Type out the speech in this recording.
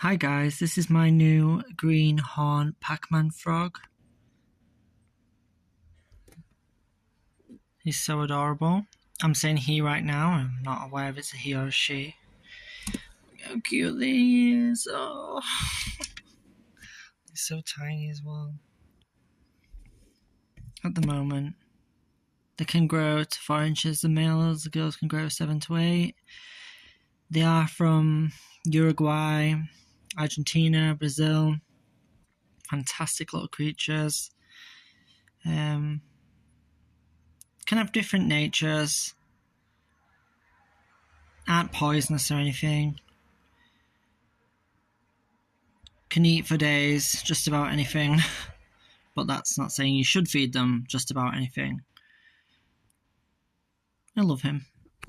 Hi guys, this is my new green horn Pac-Man frog. He's so adorable. I'm saying he right now, I'm not aware if it's a he or a she. How cute he is, oh. He's so tiny as well. At the moment, they can grow to 4 inches, the males, the girls can grow 7 to 8. They are from Uruguay, Argentina, Brazil. Fantastic little creatures. Can have different natures. Aren't poisonous or anything. Can eat for days, just about anything. But that's not saying you should feed them just about anything. I love him.